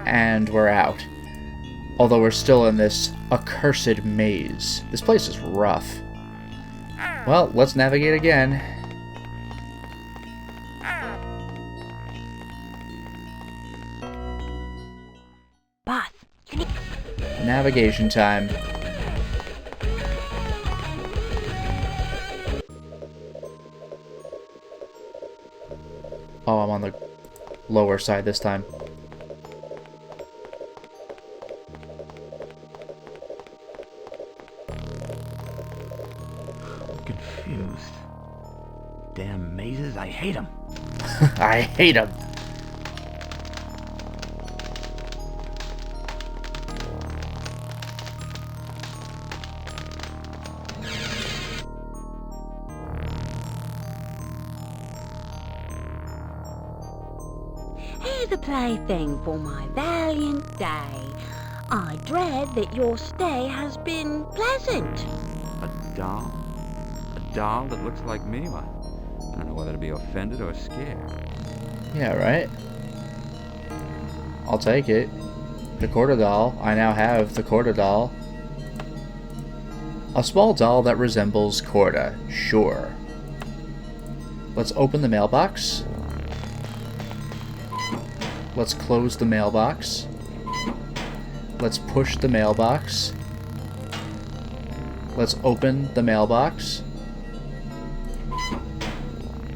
and we're out. Although we're still in this accursed maze. This place is rough. Well, let's navigate again. Boss. Navigation time. Oh, I'm on the lower side this time. I'm confused. Damn mazes, I hate them. I hate them. Here's a plaything for my valiant day. I dread that your stay has been pleasant. A doll? A doll that looks like me? Well, I don't know whether to be offended or scared. Yeah, right? I'll take it. The quarter doll. I now have the quarter doll. A small doll that resembles Corda. Sure. Let's open the mailbox. Let's close the mailbox. Let's push the mailbox. Let's open the mailbox.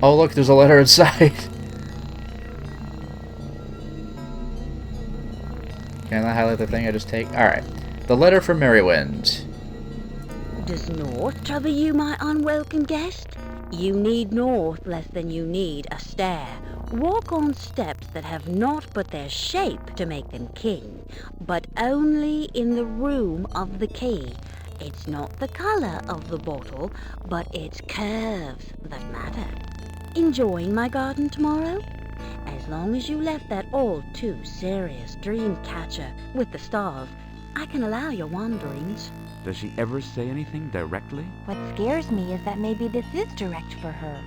Oh look, there's a letter inside. Can I highlight the thing I just take? Alright. The letter from Merrywind. Does north trouble you, my unwelcome guest? You need north less than you need a stair. Walk on steps that have naught but their shape to make them king, but only in the room of the key. It's not the color of the bottle, but its curves that matter. Enjoying my garden tomorrow? As long as you left that all too serious dream catcher with the stars, I can allow your wanderings. Does she ever say anything directly? What scares me is that maybe this is direct for her.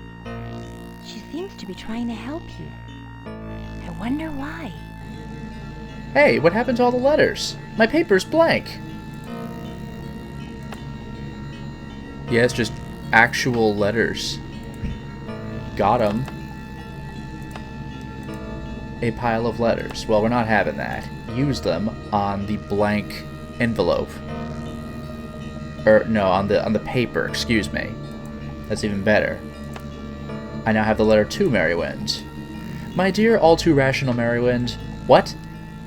She seems to be trying to help you. I wonder why. Hey, what happened to all the letters? My paper's blank. Yeah, it's just actual letters. Got 'em. A pile of letters. Well, we're not having that. Use them on the blank envelope. Or no, on the paper, excuse me. That's even better. I now have the letter to Merrywind. My dear all too rational Merrywind. What?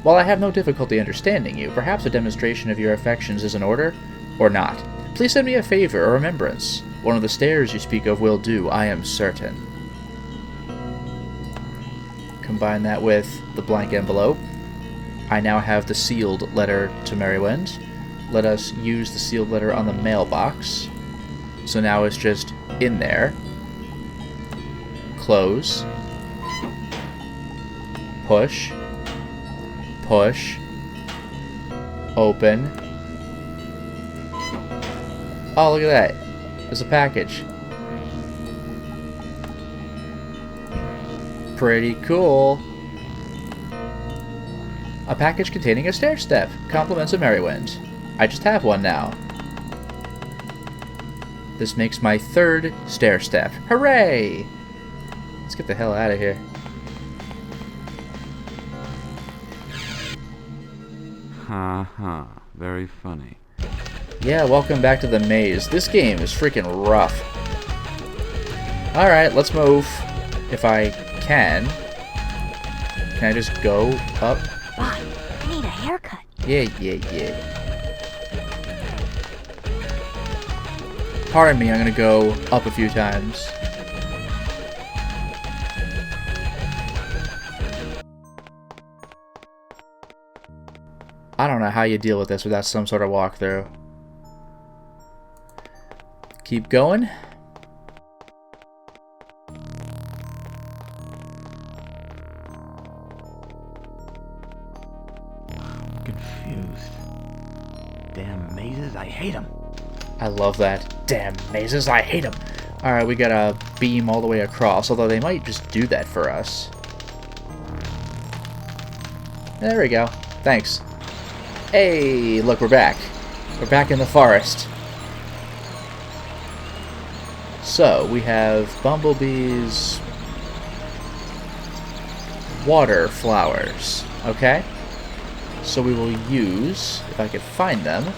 While I have no difficulty understanding you, perhaps a demonstration of your affections is in order? Or not. Please send me a favor or remembrance. One of the stairs you speak of will do, I am certain. Combine that with the blank envelope. I now have the sealed letter to Merrywind. Let us use the sealed letter on the mailbox. So now it's just in there. Close. Push. Push. Open. Oh, look at that. There's a package. Pretty cool. A package containing a stair step. Compliments of Merrywind. I just have one now. This makes my third stair step. Hooray! Let's get the hell out of here. Ha ha. Very funny. Yeah, welcome back to the maze. This game is freaking rough. Alright, let's move. If I can. Can I just go up? Boss, I need a haircut. Yeah. Pardon me, I'm gonna go up a few times. I don't know how you deal with this without some sort of walkthrough. Keep going. I'm confused. Damn mazes, I hate them. I love that. Damn mazes, I hate them. Alright, we gotta beam all the way across, although they might just do that for us. There we go. Thanks. Hey, look, we're back. We're back in the forest. So, we have bumblebees, water flowers, okay? So we will use, if I could find them,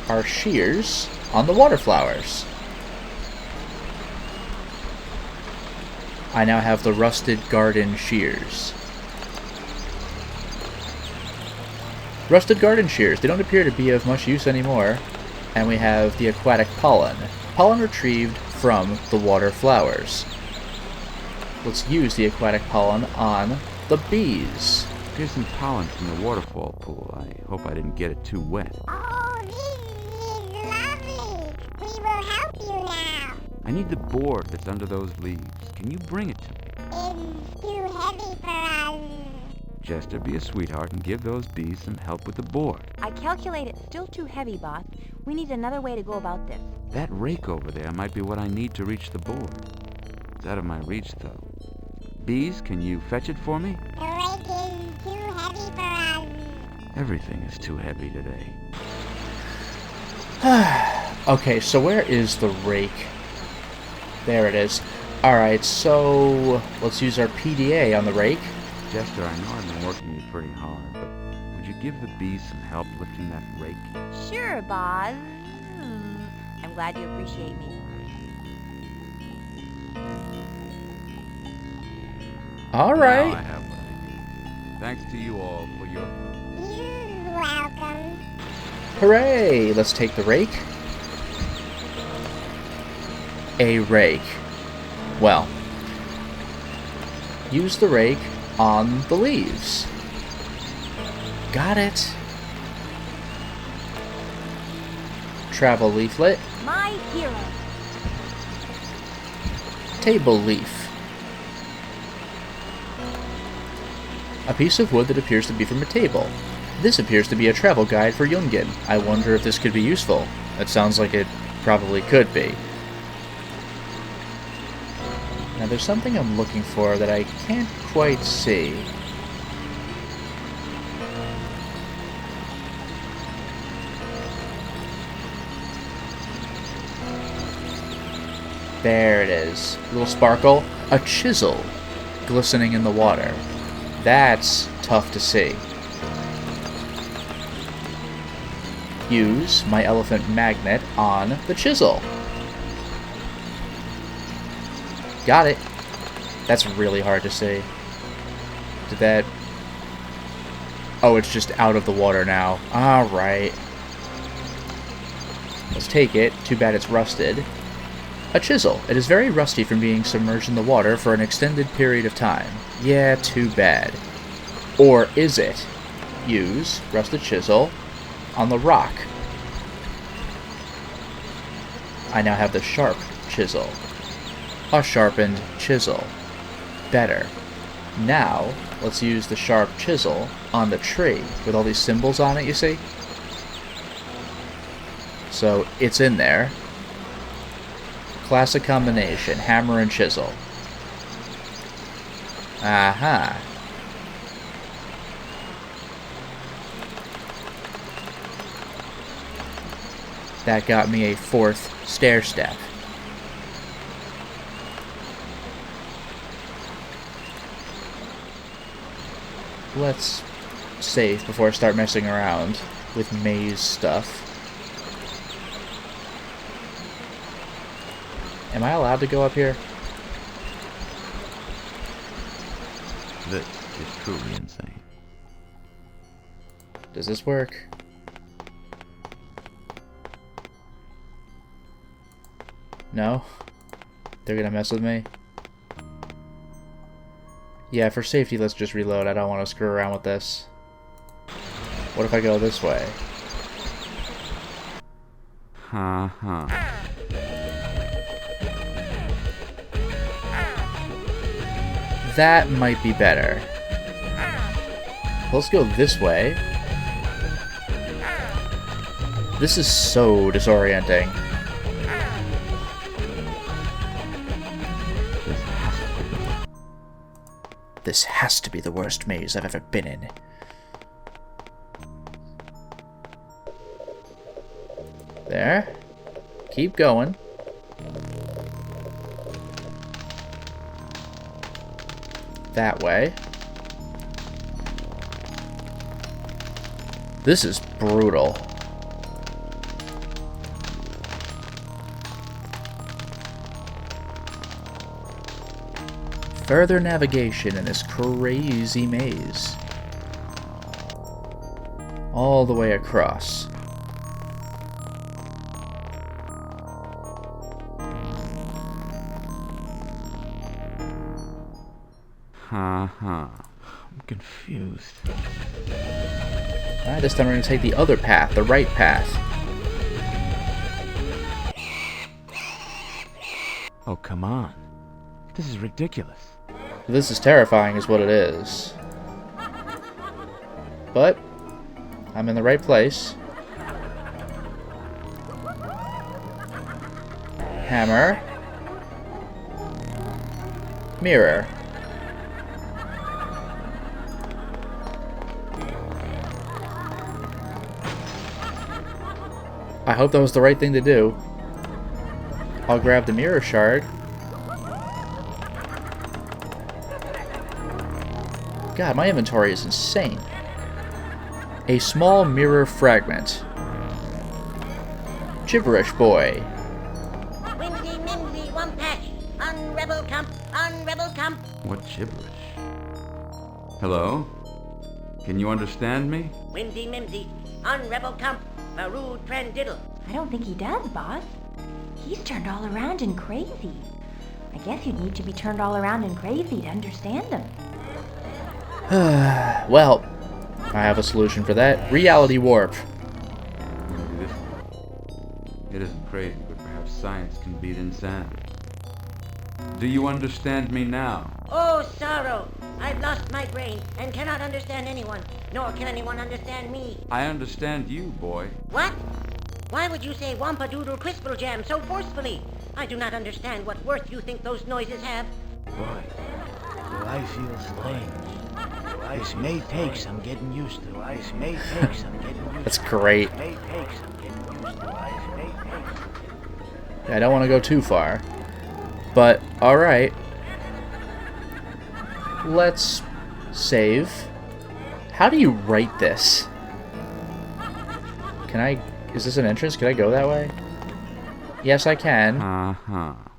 our shears on the water flowers. I now have the rusted garden shears. Rusted garden shears. They don't appear to be of much use anymore. And we have the aquatic pollen. Pollen retrieved from the water flowers. Let's use the aquatic pollen on the bees. Here's some pollen from the waterfall pool. I hope I didn't get it too wet. Oh, this is lovely. We will help you now. I need the board that's under those leaves. Can you bring it to me? It's too heavy for us. Jester, be a sweetheart and give those bees some help with the board. I calculate it's still too heavy, boss. We need another way to go about this. That rake over there might be what I need to reach the board. It's out of my reach, though. Bees, can you fetch it for me? The rake is too heavy for us. Everything is too heavy today. Okay, so where is the rake? There it is. Alright, so let's use our PDA on the rake. Jester, I know I've been working you pretty hard, but would you give the bees some help lifting that rake? Sure, boss. I'm glad you appreciate me. Alright. Now I have what I need. Thanks to you all for your help. You're welcome. Hooray! Let's take the rake. A rake. Well, use the rake on the leaves. Got it. Travel leaflet. My hero. Table leaf. A piece of wood that appears to be from a table. This appears to be a travel guide for Jungen. I wonder if this could be useful. It sounds like it probably could be. Now there's something I'm looking for that I can't quite see. There it is. A little sparkle. A chisel glistening in the water. That's tough to see. Use my elephant magnet on the chisel. Got it. That's really hard to see. Did that... Oh, it's just out of the water now. Alright. Let's take it. Too bad it's rusted. A chisel. It is very rusty from being submerged in the water for an extended period of time. Yeah, too bad. Or is it? Use rusted chisel on the rock. I now have the sharp chisel. A sharpened chisel. Better. Now, let's use the sharp chisel on the tree with all these symbols on it, you see? So, it's in there. Classic combination, hammer and chisel. Aha. That got me a fourth stair step. Let's save before I start messing around with maze stuff. Am I allowed to go up here? This is truly insane. Does this work? No? They're gonna mess with me? Yeah, for safety, let's just reload. I don't want to screw around with this. What if I go this way? Uh-huh. That might be better. Let's go this way. This is so disorienting. This has to be the worst maze I've ever been in. There. Keep going. That way. This is brutal. Further navigation in this crazy maze. All the way across. I'm confused. Alright, this time we're going to take the other path, the right path. Oh, come on. This is ridiculous. This is terrifying is what it is. But I'm in the right place. Hammer. Mirror. I hope that was the right thing to do. I'll grab the mirror shard. God, my inventory is insane. A small mirror fragment. Gibberish boy. Whimsy, mimsy, wumpatch. Unrebel camp, unrebel camp. What gibberish? Hello? Can you understand me? Whimsy, mimsy, unrebel camp. A rude friend diddle. I don't think he does, boss. He's turned all around and crazy. I guess you'd need to be turned all around and crazy to understand him. Well, I have a solution for that. Reality warp. Maybe this one. It isn't crazy, but perhaps science can beat insanity. Do you understand me now? Oh, sorrow. I've lost my brain and cannot understand anyone, nor can anyone understand me. I understand you, boy. What? Why would you say Wampadoodle Crispal Jam so forcefully? I do not understand what worth you think those noises have. Boy, do I feel strange. This may take some getting used to. This may take some getting used to. That's great. This may take some getting used to. This may take some. I don't want to go too far. But, alright. Let's save. How do you write this? Can I... Is this an entrance? Can I go that way? Yes, I can.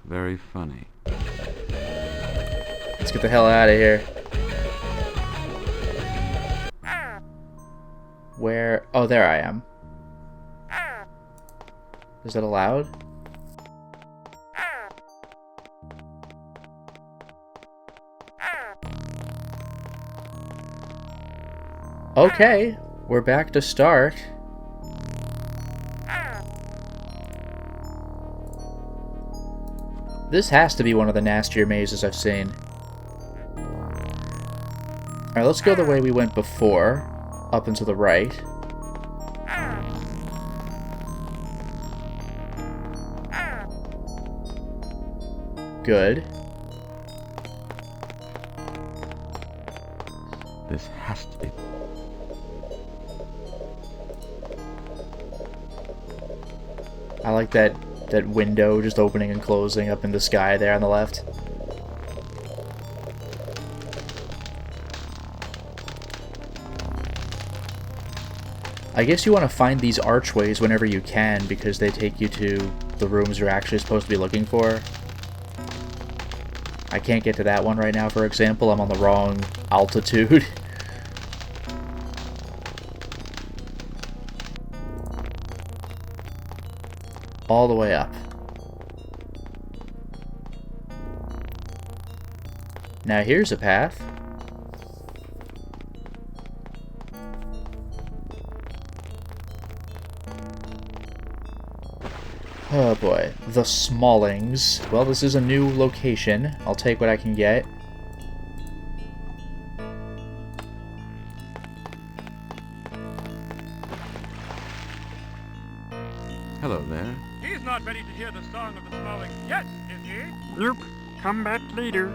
Very funny. Let's get the hell out of here. Where? Oh, there I am. Is that allowed? Okay, we're back to start. This has to be one of the nastier mazes I've seen. Alright, let's go the way we went before, up and to the right. Good. This has to be... I like that window just opening and closing up in the sky there on the left. I guess you want to find these archways whenever you can because they take you to the rooms you're actually supposed to be looking for. I can't get to that one right now, for example. I'm on the wrong altitude. All the way up. Now here's a path. Oh boy, the Smallings. Well, this is a new location. I'll take what I can get. Hello there. He's not ready to hear the song of the Smallings yet, is he? Nope. Come back later.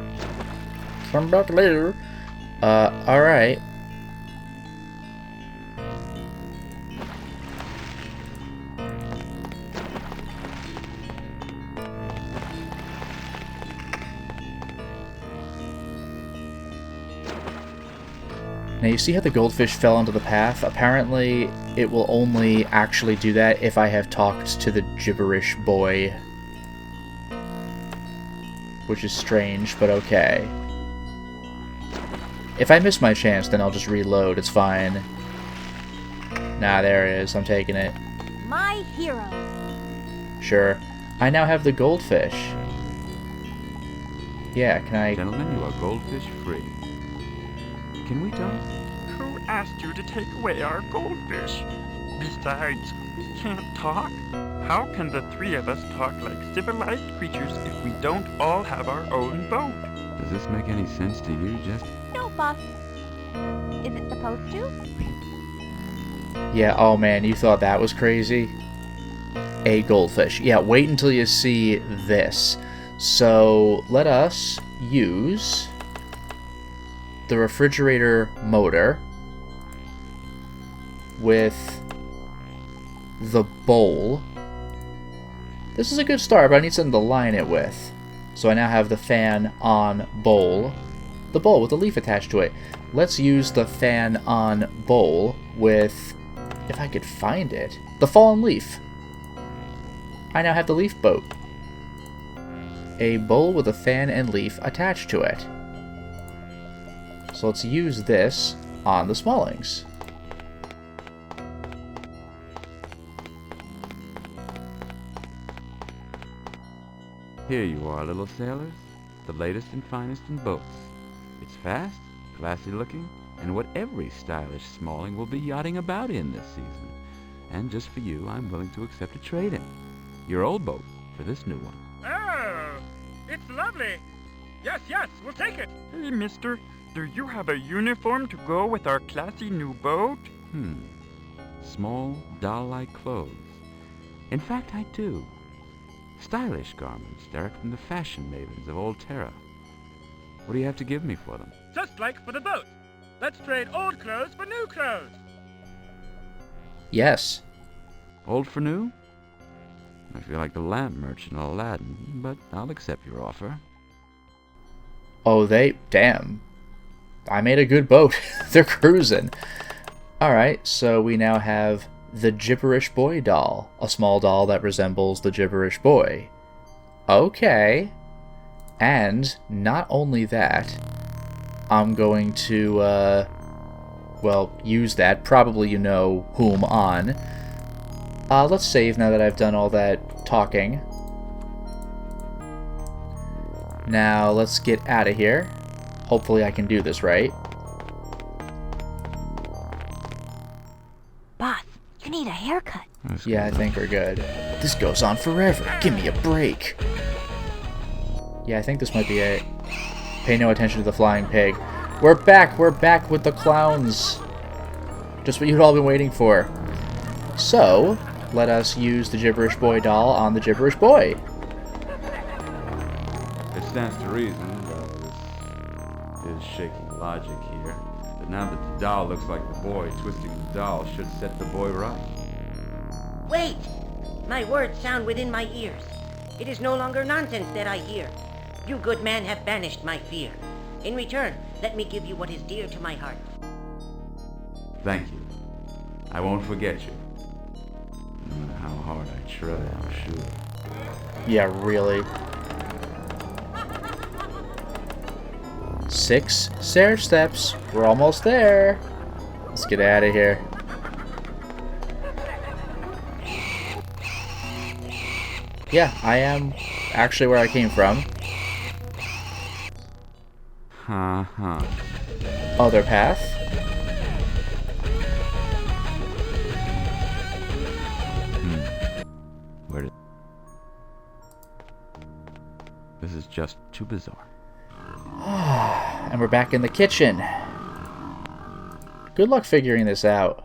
Come back later. Alright. Now you see how the goldfish fell into the path? Apparently, it will only actually do that if I have talked to the gibberish boy. Which is strange, but okay. If I miss my chance, then I'll just reload, it's fine. Nah, there it is, I'm taking it. My hero. Sure. I now have the goldfish. Yeah, can I... Gentlemen, you are goldfish free. Can we talk? Who asked you to take away our goldfish? Besides, we can't talk. How can the three of us talk like civilized creatures if we don't all have our own boat? Does this make any sense to you, Jester? No, boss. Is it supposed to? Yeah, oh man, you thought that was crazy? A goldfish. Yeah, wait until you see this. So, let us use the refrigerator motor with the bowl. This is a good start, but I need something to line it with. So I now have the fan on bowl. The bowl with the leaf attached to it. Let's use the fan on bowl with, if I could find it, the fallen leaf. I now have the leaf boat. A bowl with a fan and leaf attached to it. So let's use this on the Smallings. Here you are, little sailors. The latest and finest in boats. It's fast, classy looking, and what every stylish Smalling will be yachting about in this season. And just for you, I'm willing to accept a trade-in. Your old boat for this new one. Oh, it's lovely. Yes, yes, we'll take it. Hey, mister, do you have a uniform to go with our classy new boat? Small, doll-like clothes. In fact, I do. Stylish garments direct from the fashion mavens of old Terra. What do you have to give me for them? Just like for the boat. Let's trade old clothes for new clothes. Yes. Old for new? I feel like the lamp merchant Aladdin, but I'll accept your offer. Oh, damn. I made a good boat. They're cruising. Alright, so we now have the Gibberish Boy doll. A small doll that resembles the Gibberish Boy. Okay. And not only that, I'm going to, well, use that. Probably you know whom on. Let's save now that I've done all that talking. Now, let's get out of here. Hopefully I can do this right. Boss, you need a haircut. Yeah, I think we're good. This goes on forever. Give me a break. Yeah, I think this might be it. Pay no attention to the flying pig. We're back! We're back with the clowns! Just what you'd all been waiting for. So, let us use the Gibberish Boy doll on the Gibberish Boy. It stands to reason, though this is shaky logic here, that now that the doll looks like the boy, twisting the doll should set the boy right. Wait! My words sound within my ears. It is no longer nonsense that I hear. You good man have banished my fear. In return, let me give you what is dear to my heart. Thank you. I won't forget you. No matter how hard I try, I'm sure. Yeah, really. 6 stair steps. We're almost there. Let's get out of here. Yeah, I am actually where I came from. Other path. Where did... This is just too bizarre. And we're back in the kitchen. Good luck figuring this out.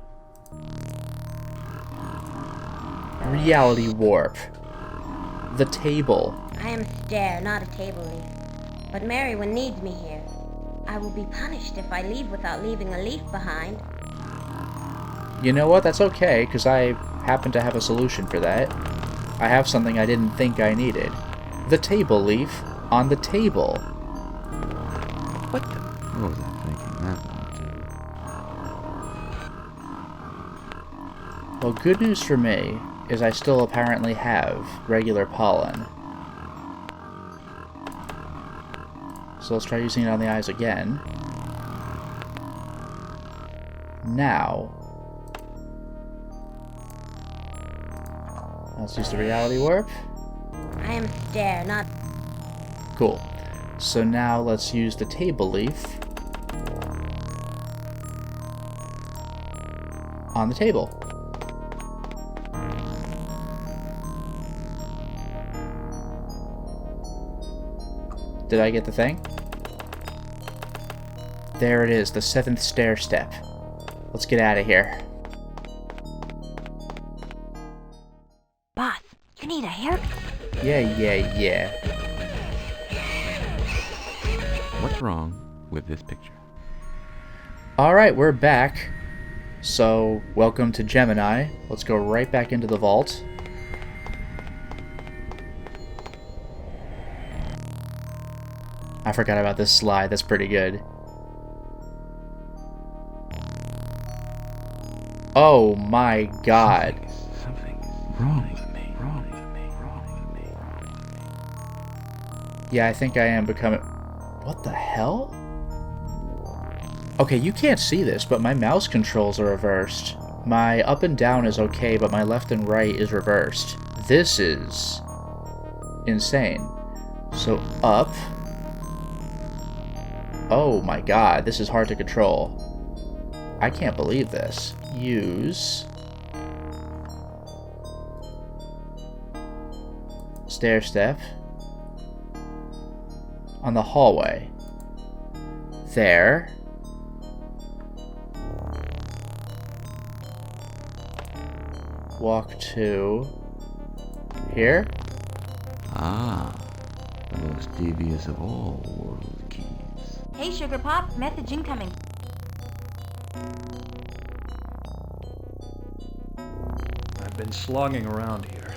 Reality warp. The table. I am a stair, not a table leaf. But Merrywin needs me here. I will be punished if I leave without leaving a leaf behind. You know what? That's okay, because I happen to have a solution for that. I have something I didn't think I needed. The table leaf on the table. What the? What was I thinking that one? Well, good news for me is I still apparently have regular pollen. So let's try using it on the eyes again. Now, let's use the reality warp. I am Stare, not... Cool. So now let's use the table leaf on the table. Did I get the thing? There it is, the 7th stair step. Let's get out of here. Boss, you need a haircut. Yeah. What's wrong with this picture? Alright, we're back. So, welcome to Gemini. Let's go right back into the vault. I forgot about this slide, that's pretty good. Oh my god. Something's wrong with me. Yeah, I think I am becoming... What the hell? Okay, you can't see this, but my mouse controls are reversed. My up and down is okay, but my left and right is reversed. This is... insane. So, up... Oh my god, this is hard to control. I can't believe this. Use... stair step. On the hallway. There. Walk to... here? Ah, the most devious of all world keys. Hey, Sugar Pop, message incoming. I've been slogging around here.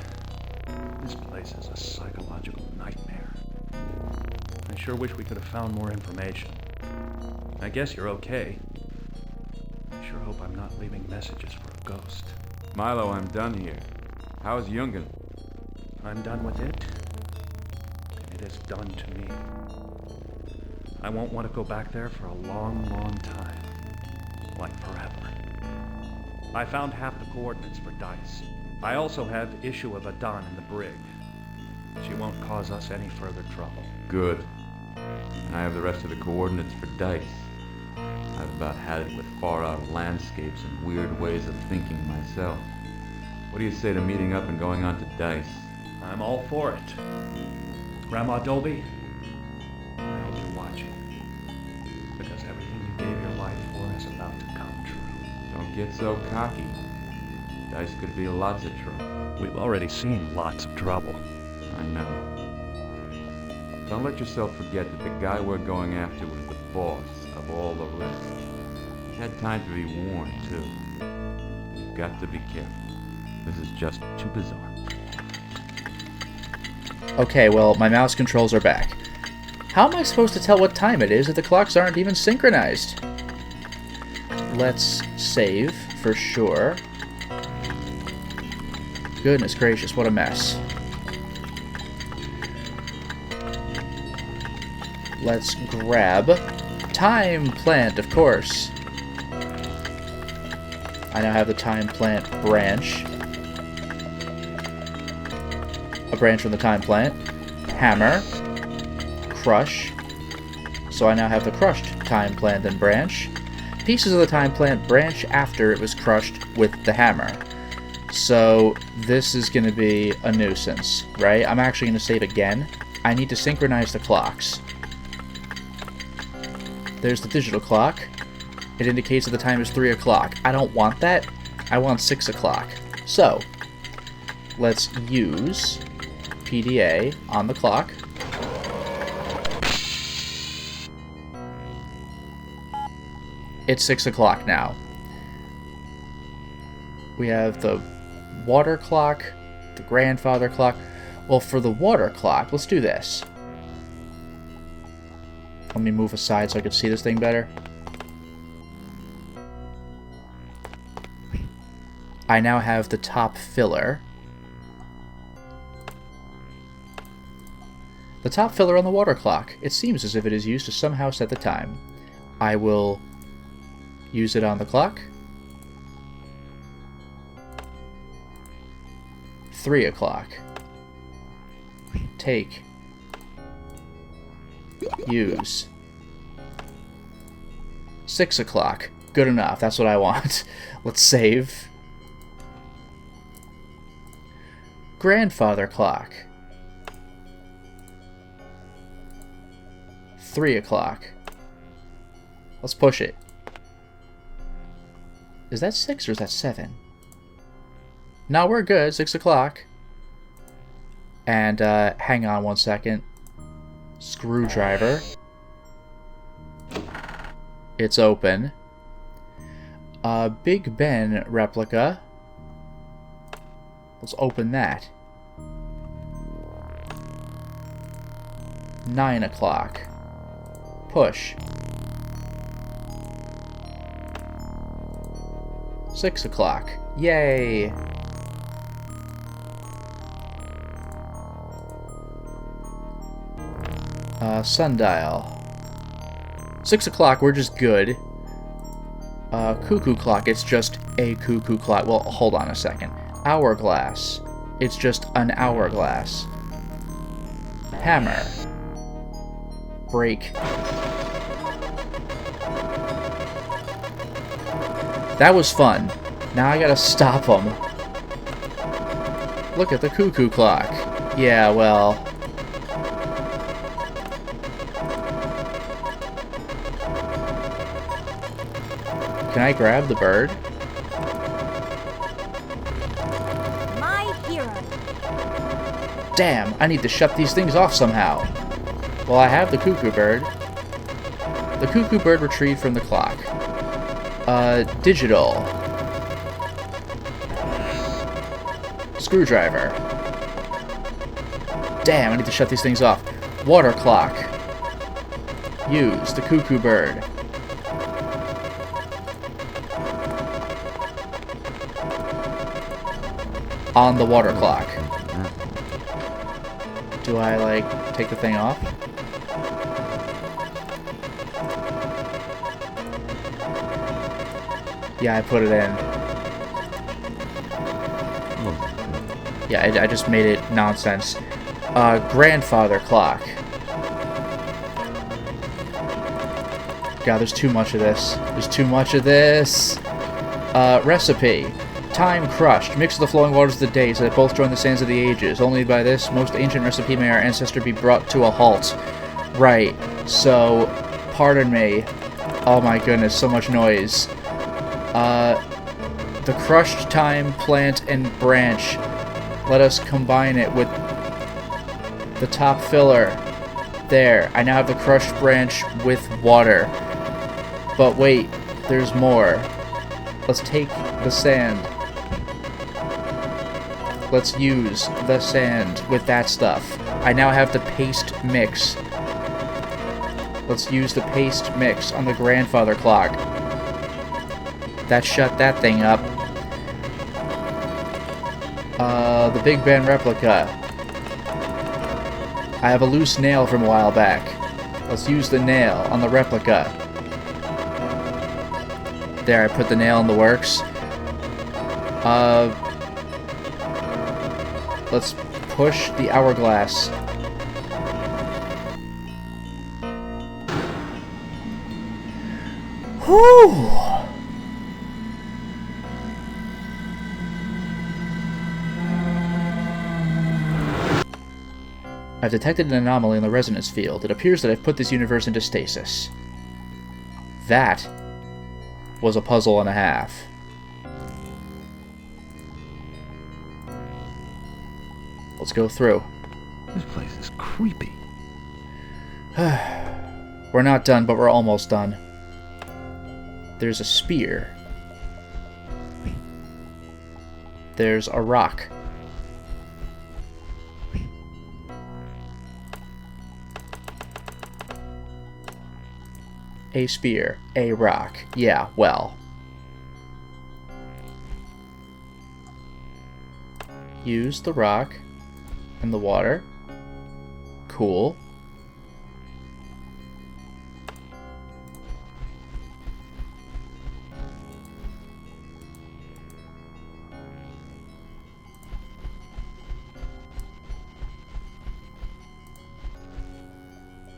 This place is a psychological nightmare. I sure wish we could have found more information. I guess you're okay. I sure hope I'm not leaving messages for a ghost. Milo, I'm done here. How's Jungen? I'm done with it, and it is done to me. I won't want to go back there for a long, long time. Like forever. I found half the coordinates for Dice. I also have issue of Adon in the brig. She won't cause us any further trouble. Good. And I have the rest of the coordinates for Dice. I've about had it with far-out landscapes and weird ways of thinking myself. What do you say to meeting up and going on to Dice? I'm all for it. Grandma Dolby, I hope you're watching. Because everything you gave your life for is about to come true. Don't get so cocky. Dice could be lots of trouble. We've already seen lots of trouble. I know. Don't let yourself forget that the guy we're going after was the boss of all the rest. He had time to be warned, too. You've got to be careful. This is just too bizarre. Okay, well, my mouse controls are back. How am I supposed to tell what time it is if the clocks aren't even synchronized? Let's save, for sure. Goodness gracious, what a mess. Let's grab Time Plant, of course. I now have the Time Plant branch. A branch from the Time Plant. Hammer. Crush. So I now have the crushed Time Plant and branch. Pieces of the Time Plant branch after it was crushed with the hammer. So this is going to be a nuisance, right? I'm actually going to save again. I need to synchronize the clocks. There's the digital clock. It indicates that the time is 3 o'clock. I don't want that. I want 6 o'clock. So, let's use PDA on the clock. It's 6 o'clock now. We have the water clock, the grandfather clock. Well, for the water clock, let's do this. Let me move aside so I can see this thing better. I now have the top filler. The top filler on the water clock. It seems as if it is used to somehow set the time. I will use it on the clock. 3 o'clock. Take. Use. 6 o'clock. Good enough. That's what I want. Let's save. Grandfather clock. 3 o'clock. Let's push it. Is that 6 or is that 7? No, we're good. 6 o'clock. And, hang on one second. Screwdriver. It's open. Big Ben replica. Let's open that. 9 o'clock. Push. 6 o'clock. Yay! Sundial. 6 o'clock, we're just good. Cuckoo clock, it's just a cuckoo clock. Well, hold on a second. Hourglass. It's just an hourglass. Hammer. Break. That was fun. Now I gotta stop them. Look at the cuckoo clock. Yeah, well... Can I grab the bird? My hero. Damn, I need to shut these things off somehow. Well, I have the cuckoo bird. The cuckoo bird retrieved from the clock. Digital. Screwdriver. Damn, I need to shut these things off. Water clock. Use the cuckoo bird. On the water clock. Do I, like, take the thing off? Yeah, I put it in. Yeah, I just made it nonsense. Grandfather clock. God, there's too much of this. There's too much of this. Recipe. Time crushed. Mix the flowing waters of the day so that both join the sands of the ages. Only by this most ancient recipe may our ancestor be brought to a halt. Right. So, pardon me. Oh my goodness, so much noise. The crushed time, plant, and branch. Let us combine it with the top filler. There. I now have the crushed branch with water. But wait, there's more. Let's take the sand. Let's use the sand with that stuff. I now have the paste mix. Let's use the paste mix on the grandfather clock. That shut that thing up. The Big Ben replica. I have a loose nail from a while back. Let's use the nail on the replica. There, I put the nail in the works. Let's push the hourglass. Whew! I've detected an anomaly in the resonance field. It appears that I've put this universe into stasis. That was a puzzle and a half. Let's go through. This place is creepy. We're not done, but we're almost done. There's a spear. There's a rock. A spear, a rock. Yeah, well. Use the rock and the water. Cool.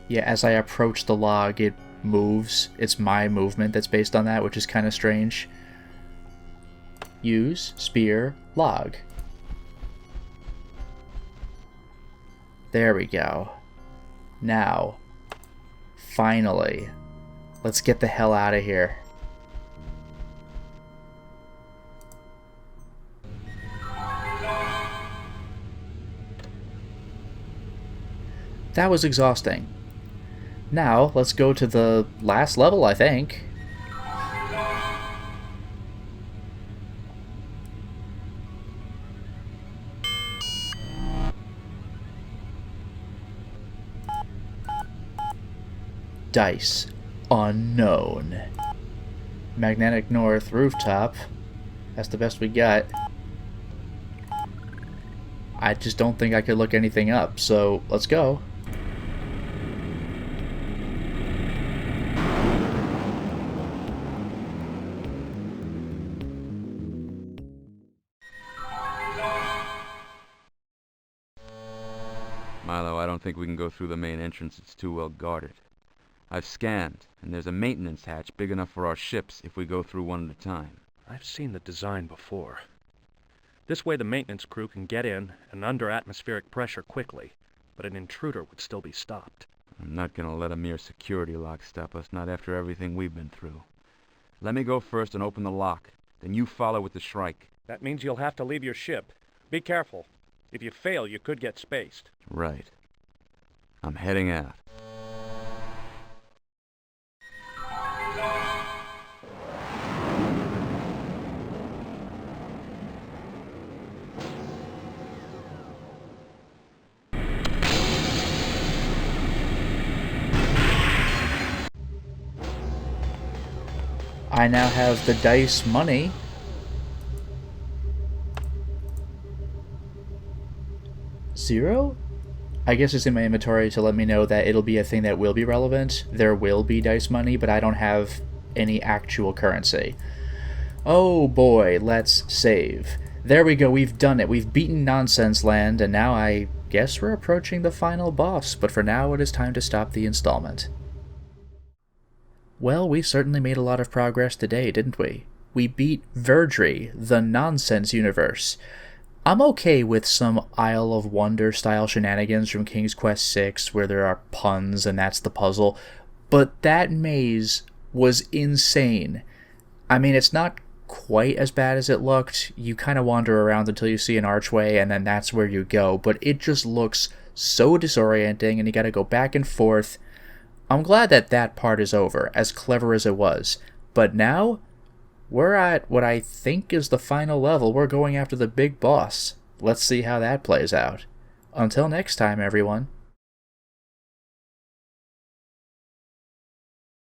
Yeah, as I approach the log, it moves. It's my movement that's based on that, which is kind of strange. Use, spear, log. There we go. Now, finally, let's get the hell out of here. That was exhausting. Now, let's go to the last level, I think. Dice. Unknown. Magnetic North rooftop. That's the best we got. I just don't think I could look anything up, so let's go. Milo, I don't think we can go through the main entrance. It's too well guarded. I've scanned, and there's a maintenance hatch big enough for our ships if we go through one at a time. I've seen the design before. This way the maintenance crew can get in and under atmospheric pressure quickly, but an intruder would still be stopped. I'm not gonna let a mere security lock stop us, not after everything we've been through. Let me go first and open the lock, then you follow with the Shrike. That means you'll have to leave your ship. Be careful. If you fail, you could get spaced. Right. I'm heading out. I now have the dice money. Zero? I guess it's in my inventory to let me know that it'll be a thing that will be relevant. There will be dice money, but I don't have any actual currency. Oh boy, let's save. There we go, we've done it. We've beaten Nonsense Land, and now I guess we're approaching the final boss, but for now it is time to stop the installment. Well, we certainly made a lot of progress today, didn't we? We beat Verdry, the Nonsense Universe. I'm okay with some Isle of Wonder style shenanigans from King's Quest VI where there are puns and that's the puzzle, but that maze was insane. I mean, it's not quite as bad as it looked. You kind of wander around until you see an archway and then that's where you go, but it just looks so disorienting and you gotta go back and forth. I'm glad that that part is over, as clever as it was. But now, we're at what I think is the final level. We're going after the big boss. Let's see how that plays out. Until next time, everyone.